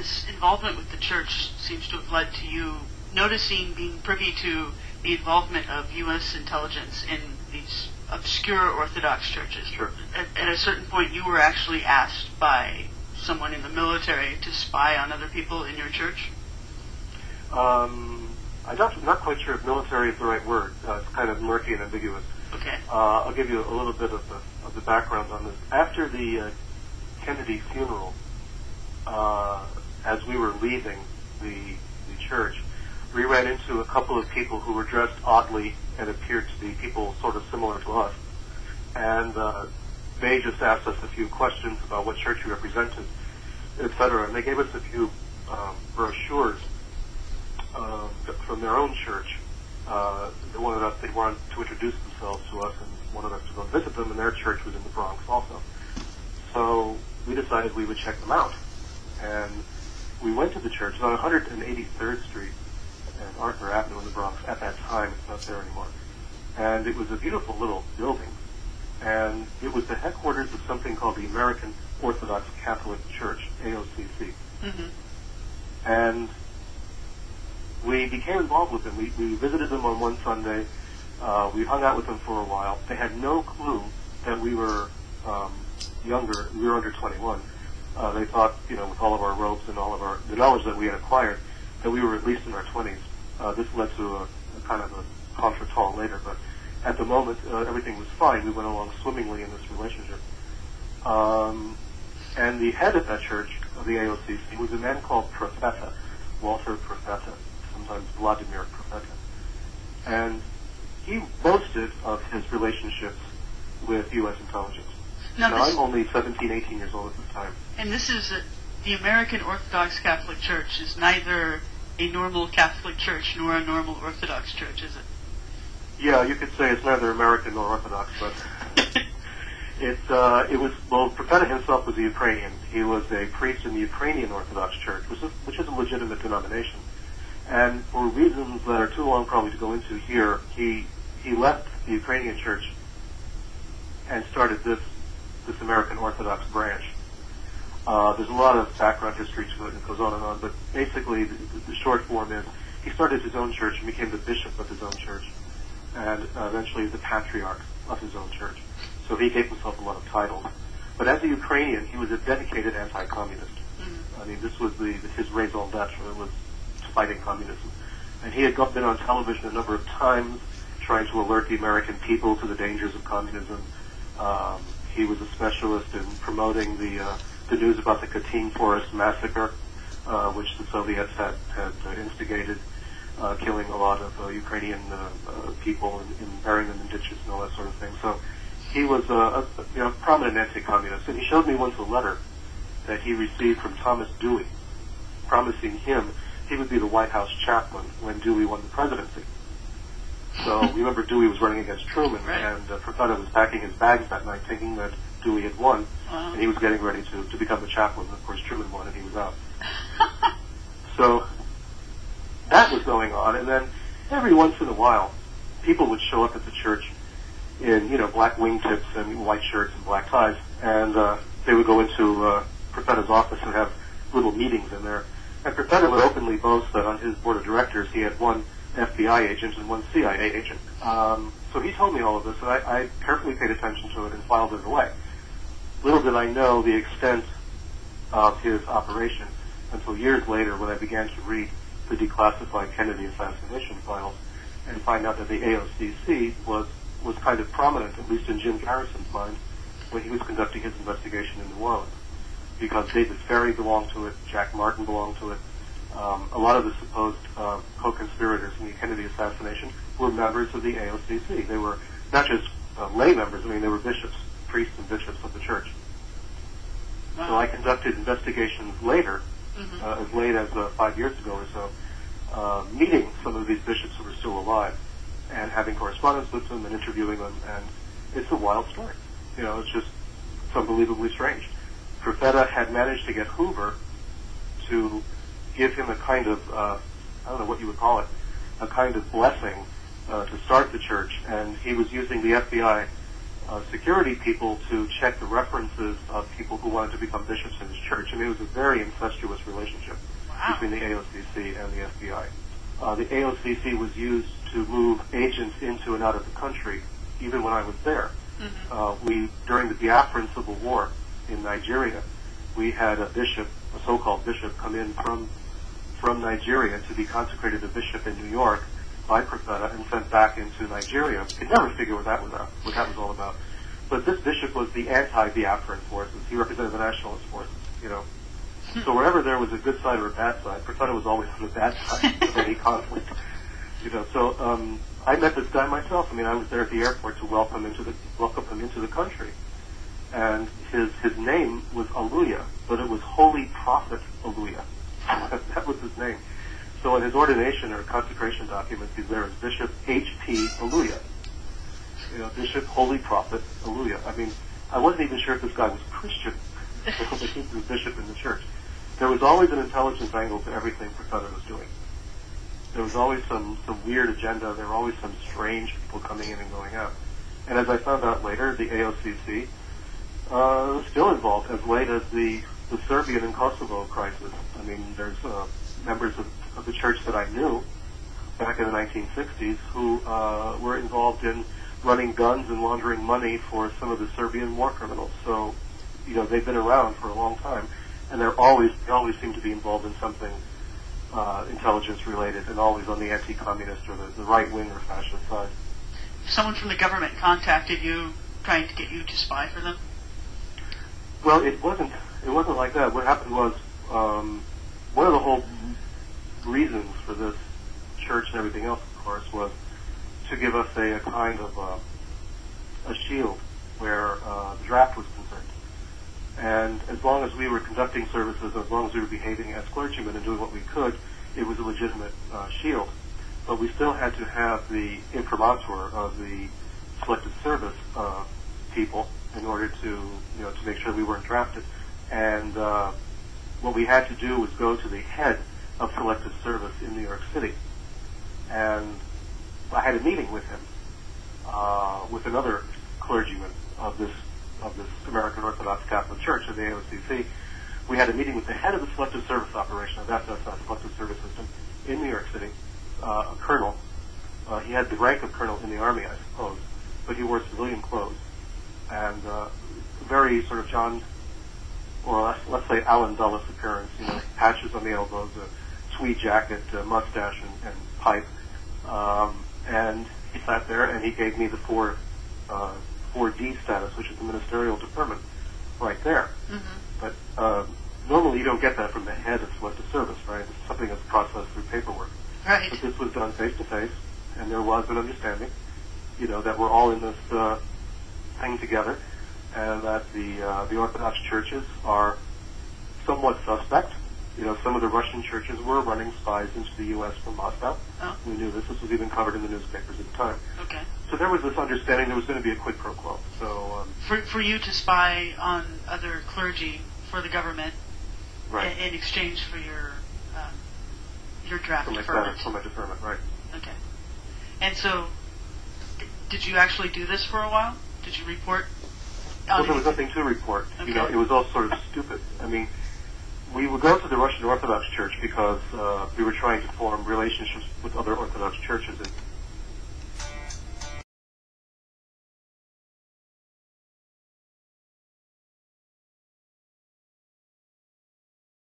this involvement with the church seems to have led to you noticing, being privy to the involvement of U.S. intelligence in these obscure Orthodox churches. Sure. At a certain point, you were actually asked by someone in the military to spy on other people in your church? I'm not quite sure if military is the right word. It's kind of murky and ambiguous. Okay. I'll give you a little bit of the background on this. After the Kennedy funeral, as we were leaving the church, we ran into a couple of people who were dressed oddly and appeared to be people sort of similar to us. And they just asked us a few questions about what church we represented, etc. And they gave us a few brochures from their own church. They wanted to introduce themselves to us and wanted us to go visit them, and their church was in the Bronx also. So we decided we would check them out. And we went to the church. It was on 183rd Street and Arthur Avenue in the Bronx at that time. It's not there anymore. And it was a beautiful little building. And it was the headquarters of something called the American Orthodox Catholic Church, AOCC. Mm-hmm. And we became involved with them. We visited them on one Sunday. We hung out with them for a while. They had no clue that we were younger. We were under 21. They thought, with all of our robes and all of the knowledge that we had acquired, that we were at least in our 20s. This led to a kind of a contretemps later, but at the moment, everything was fine. We went along swimmingly in this relationship. And the head of that church, of the AOCC, was a man called Profeta, Walter Profeta, sometimes Vladimir Profeta. And he boasted of his relationships with U.S. intelligence. Now I'm only 17, 18 years old at this time. And this is the American Orthodox Catholic Church is neither a normal Catholic church nor a normal Orthodox church, is it? Yeah, you could say it's neither American nor Orthodox, but Profeta himself was a Ukrainian. He was a priest in the Ukrainian Orthodox Church, which is a legitimate denomination. And for reasons that are too long probably to go into here, he left the Ukrainian church and started this American Orthodox branch. There's a lot of background history to it, and it goes on and on, but basically the short form is he started his own church and became the bishop of his own church, and eventually the patriarch of his own church. So he gave himself a lot of titles. But as a Ukrainian, he was a dedicated anti-communist. Mm-hmm. I mean, this was his raison d'etre, was fighting communism. And he had been on television a number of times trying to alert the American people to the dangers of communism. He was a specialist in promoting the news about the Katyn Forest massacre, which the Soviets had instigated, killing a lot of Ukrainian people and burying them in ditches and all that sort of thing. So he was a prominent anti-communist. And he showed me once a letter that he received from Thomas Dewey, promising him he would be the White House chaplain when Dewey won the presidency. So remember, Dewey was running against Truman, right. And Profeta was packing his bags that night thinking that Dewey had won, and he was getting ready to become the chaplain. Of course, Truman won, and he was out. So that was going on, and then every once in a while, people would show up at the church in, black wingtips and white shirts and black ties, and they would go into Profeta's office and have little meetings in there. And Profeta would openly boast that on his board of directors he had one FBI agent and one CIA agent. So he told me all of this, and I carefully paid attention to it and filed it away. Little did I know the extent of his operation until years later when I began to read the declassified Kennedy assassination files and find out that the AOCC was kind of prominent, at least in Jim Garrison's mind, when he was conducting his investigation in New Orleans. Because David Ferry belonged to it, Jack Martin belonged to it. A lot of the supposed co-conspirators in the Kennedy assassination were members of the AOCC. They were not just lay members, they were bishops, priests and bishops of the church. Wow. So I conducted investigations later, as late as 5 years ago or so, meeting some of these bishops who were still alive and having correspondence with them and interviewing them, and it's a wild story. It's unbelievably strange. Profeta had managed to get Hoover to give him a kind of, I don't know what you would call it, a kind of blessing to start the church, and he was using the FBI security people to check the references of people who wanted to become bishops in his church. I mean, it was a very incestuous relationship between the AOCC and the FBI. The AOCC was used to move agents into and out of the country, even when I was there. During the Biafran Civil War in Nigeria, we had a bishop, a so-called bishop, come in from Nigeria to be consecrated a bishop in New York by Profeta and sent back into Nigeria. Could never figure what that was all about. But this bishop was the anti-Biafran forces. He represented the nationalist forces, you know. So wherever there was a good side or a bad side, Profeta was always on the bad side of any conflict, you know. So I met this guy myself. I mean, I was there at the airport to welcome him into the country, and his name was Aluya, but it was Holy Prophet Aluya. That was his name. So in his ordination or consecration documents, he's there as Bishop H.P. Aluya. You know, Bishop Holy Prophet Aluya. I mean, I wasn't even sure if this guy was Christian. I think he was bishop in the church. There was always an intelligence angle to everything Profeta was doing. There was always some weird agenda. There were always some strange people coming in and going out. And as I found out later, the AOCC was still involved as late as the Serbian and Kosovo crisis. I mean, there's members of the church that I knew back in the 1960s who were involved in running guns and laundering money for some of the Serbian war criminals. So, you know, they've been around for a long time, and they always seem to be involved in something intelligence related, and always on the anti-communist or the right-wing or fascist side. Someone from the government contacted you trying to get you to spy for them? Well, it wasn't like that. What happened was, one of the whole reasons for this church and everything else, of course, was to give us a kind of a shield where the draft was concerned. And as long as we were conducting services, as long as we were behaving as clergymen and doing what we could, it was a legitimate shield. But we still had to have the imprimatur of the selective service people in order to make sure we weren't drafted. And what we had to do was go to the head of selective service in New York City. And I had a meeting with him, with another clergyman of this American Orthodox Catholic Church of the AOCC. We had a meeting with the head of the selective service operation of that selective service system in New York City, a colonel. He had the rank of colonel in the army, I suppose, but he wore civilian clothes, and very sort of John, or let's say Alan Dulles appearance, you know, patches on the elbows, a tweed jacket, mustache, and pipe. And he sat there and he gave me the 4D status, which is the ministerial deferment, right there. But normally you don't get that from the head of selective service, right? It's something that's processed through paperwork. Right. But this was done face to face, and there was an understanding, you know, that we're all in this thing together, and that the Orthodox churches are somewhat suspect. You know, some of the Russian churches were running spies into the U.S. from Moscow. Oh. We knew this. This was even covered in the newspapers at the time. Okay. So there was this understanding there was going to be a quid pro quo. So for you to spy on other clergy for the government, right, in exchange for your draft for my deferment. status, for my deferment, right. Okay. And so, did you actually do this for a while? Did you report? Well, there was nothing to report. Okay. You know, it was all sort of stupid. I mean, we would go to the Russian Orthodox Church because we were trying to form relationships with other Orthodox churches